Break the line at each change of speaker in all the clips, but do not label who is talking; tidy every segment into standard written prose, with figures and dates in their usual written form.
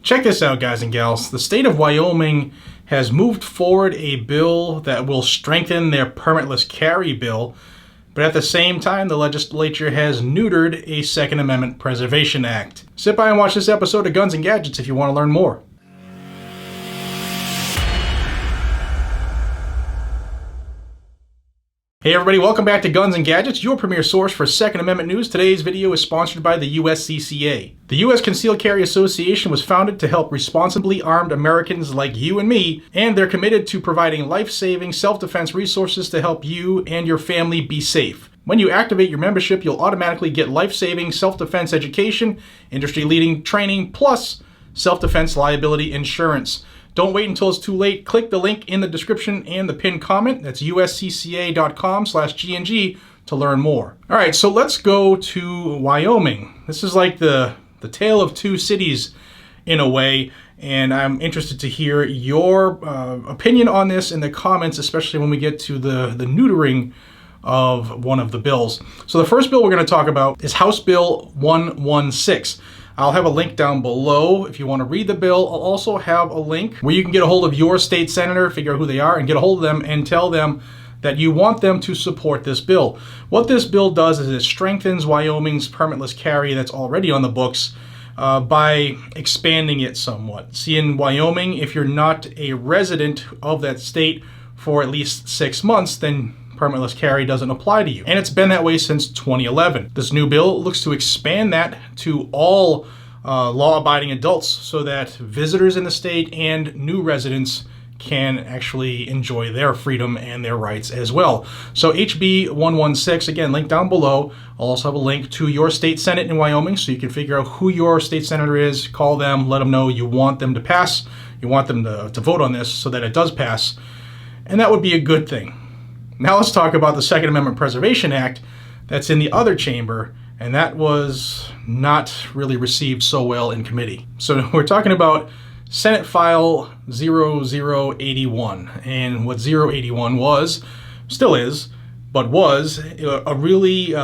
Check this out, guys and gals. The state of Wyoming has moved forward a bill that will strengthen their permitless carry bill, but at the same time, the legislature has neutered a Second Amendment Preservation Act. Sit by and watch this episode of Guns and Gadgets if you want to learn more. Hey everybody, welcome back to Guns and Gadgets, your premier source for Second Amendment news. Today's video is sponsored by the USCCA. The U.S. Concealed Carry Association was founded to help responsibly armed Americans like you and me, and they're committed to providing life-saving self-defense resources to help you and your family be safe. When you activate your membership, you'll automatically get life-saving self-defense education, industry-leading training, plus self-defense liability insurance. Don't wait until it's too late. Click the link in the description and the pinned comment. That's uscca.com/GNG to learn more. All right, so let's go to Wyoming. This is like the tale of two cities in a way, and I'm interested to hear your opinion on this in the comments, especially when we get to the neutering of one of the bills. So the first bill we're going to talk about is House Bill 116. I'll have a link down below if you want to read the bill. I'll also have a link where you can get a hold of your state senator, figure out who they are, and get a hold of them and tell them that you want them to support this bill. What this bill does is it strengthens Wyoming's permitless carry that's already on the books by expanding it somewhat. See, in Wyoming, if you're not a resident of that state for at least 6 months, then permitless carry doesn't apply to you. And it's been that way since 2011. This new bill looks to expand that to all law-abiding adults so that visitors in the state and new residents can actually enjoy their freedom and their rights as well. So HB 116, again, link down below. I'll also have a link to your state senate in Wyoming so you can figure out who your state senator is, call them, let them know you want them to pass, you want them to vote on this so that it does pass, and that would be a good thing. Now let's talk about the Second Amendment Preservation Act that's in the other chamber, and that was not really received so well in committee. So we're talking about Senate File 0081, and what 081 was, still is, but was a really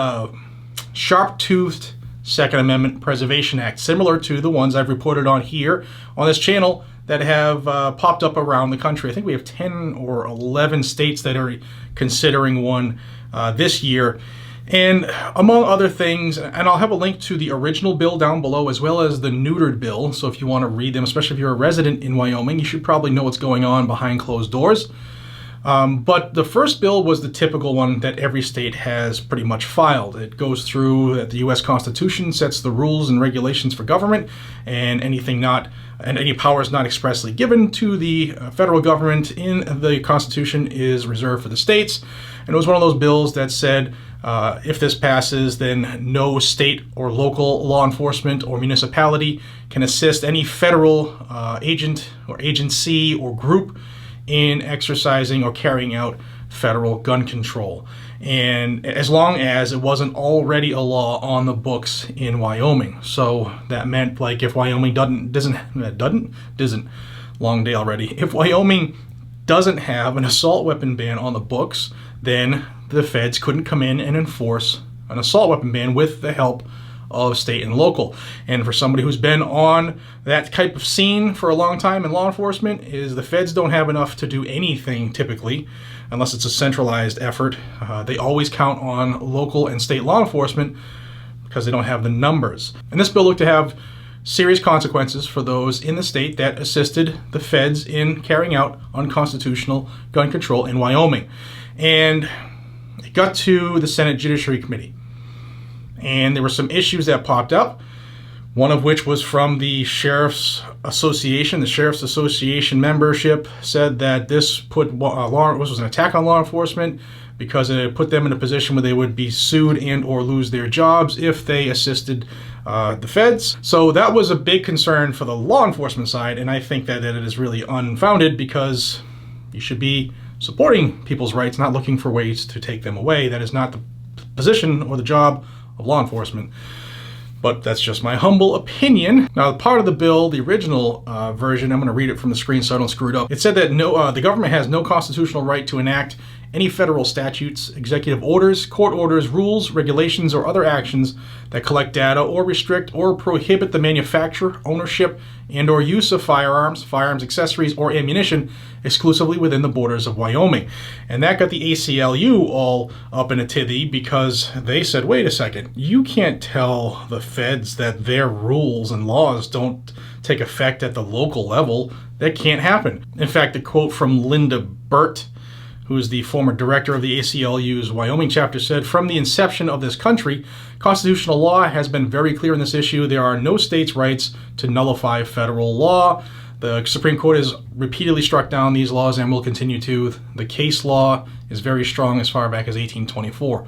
sharp-toothed Second Amendment Preservation Act, similar to the ones I've reported on here on this channel that have popped up around the country. I think we have 10 or 11 states that are considering one this year. And among other things, and I'll have a link to the original bill down below as well as the neutered bill. So if you want to read them, especially if you're a resident in Wyoming, you should probably know what's going on behind closed doors. But the first bill was the typical one that every state has pretty much filed. It goes through that the U.S. Constitution sets the rules and regulations for government, and any powers not expressly given to the federal government in the Constitution is reserved for the states. And it was one of those bills that said if this passes, then no state or local law enforcement or municipality can assist any federal agent or agency or group in exercising or carrying out federal gun control, and as long as it wasn't already a law on the books in Wyoming. So that meant, like, if Wyoming long day already. If Wyoming doesn't have an assault weapon ban on the books, then the feds couldn't come in and enforce an assault weapon ban with the help of state and local. And for somebody who's been on that type of scene for a long time in law enforcement, is the feds don't have enough to do anything typically, unless it's a centralized effort. They always count on local and state law enforcement because they don't have the numbers. And this bill looked to have serious consequences for those in the state that assisted the feds in carrying out unconstitutional gun control in Wyoming. And it got to the Senate Judiciary Committee. And there were some issues that popped up, one of which was from the Sheriff's Association. The Sheriff's Association membership said that this was an attack on law enforcement because it put them in a position where they would be sued and or lose their jobs if they assisted the feds. So that was a big concern for the law enforcement side, and I think that it is really unfounded because you should be supporting people's rights, not looking for ways to take them away. That is not the position or the job of law enforcement. But that's just my humble opinion. Now, part of the bill, the original version, I'm going to read it from the screen so I don't screw it up. It said that the government has no constitutional right to enact any federal statutes, executive orders, court orders, rules, regulations, or other actions that collect data or restrict or prohibit the manufacture, ownership, and or use of firearms, firearms accessories, or ammunition exclusively within the borders of Wyoming. And that got the ACLU all up in a tithy because they said, wait a second, you can't tell the feds that their rules and laws don't take effect at the local level. That can't happen. In fact, a quote from Linda Burt, who is the former director of the ACLU's Wyoming chapter, said, "From the inception of this country, constitutional law has been very clear on this issue. There are no states' rights to nullify federal law. The Supreme Court has repeatedly struck down these laws and will continue to. The case law is very strong as far back as 1824.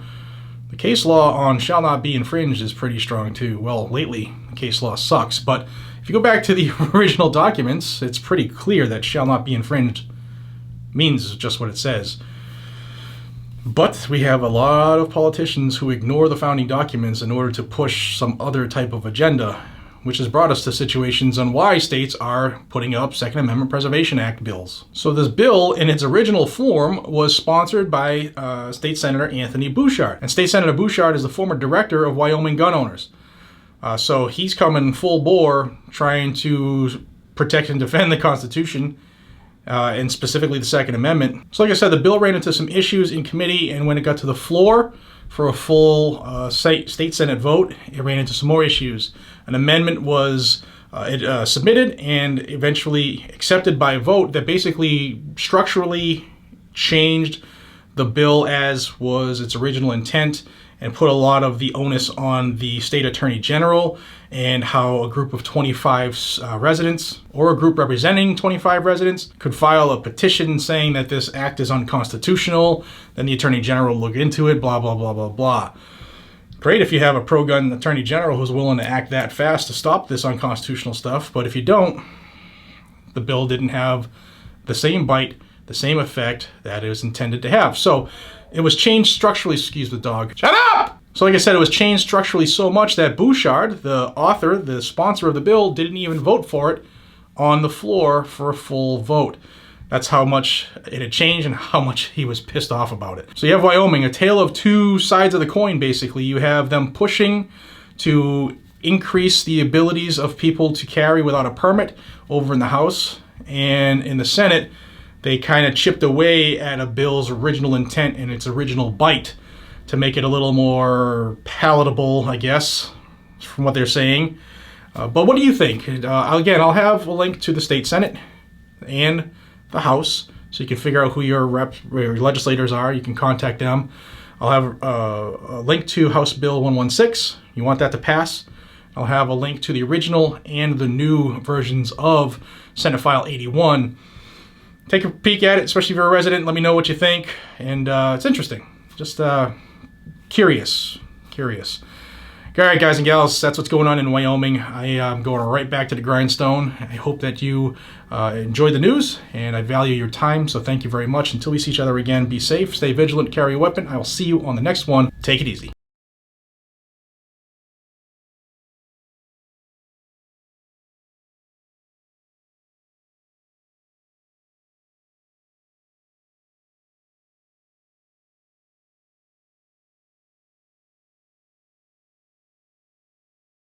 The case law on shall not be infringed is pretty strong too. Well, lately, the case law sucks, but if you go back to the original documents, it's pretty clear that shall not be infringed means just what it says. But we have a lot of politicians who ignore the founding documents in order to push some other type of agenda, which has brought us to situations on why states are putting up Second Amendment Preservation Act bills. So this bill, in its original form, was sponsored by State Senator Anthony Bouchard. And State Senator Bouchard is the former director of Wyoming gun owners. So he's coming full bore trying to protect and defend the Constitution, and specifically the Second Amendment. So like I said, the bill ran into some issues in committee, and when it got to the floor for a full state Senate vote, it ran into some more issues. An amendment was submitted and eventually accepted by a vote that basically structurally changed the bill as was its original intent and put a lot of the onus on the state attorney general, and how a group of 25 residents or a group representing 25 residents could file a petition saying that this act is unconstitutional. Then the attorney general will look into it, blah, blah, blah, blah, blah. Great if you have a pro-gun attorney general who's willing to act that fast to stop this unconstitutional stuff, but if you don't, the bill didn't have the same bite, the same effect that it was intended to have. So it was changed structurally, excuse the dog. Shut up! So like I said, it was changed structurally so much that Bouchard, the author, the sponsor of the bill, didn't even vote for it on the floor for a full vote. That's how much it had changed and how much he was pissed off about it. So you have Wyoming, a tale of two sides of the coin, basically. You have them pushing to increase the abilities of people to carry without a permit over in the House, and in the Senate, they kind of chipped away at a bill's original intent and its original bite to make it a little more palatable, I guess, from what they're saying. But what do you think? Again, I'll have a link to the state Senate and the House, so you can figure out who your legislators are. You can contact them. I'll have a link to House Bill 116. You want that to pass? I'll have a link to the original and the new versions of Senate File 81. Take a peek at it, especially if you're a resident. Let me know what you think. And it's interesting. Just curious. All right, guys and gals, that's what's going on in Wyoming. I am going right back to the grindstone. I hope that you enjoy the news, and I value your time, so thank you very much. Until we see each other again, be safe, stay vigilant, carry a weapon. I will see you on the next one. Take it easy.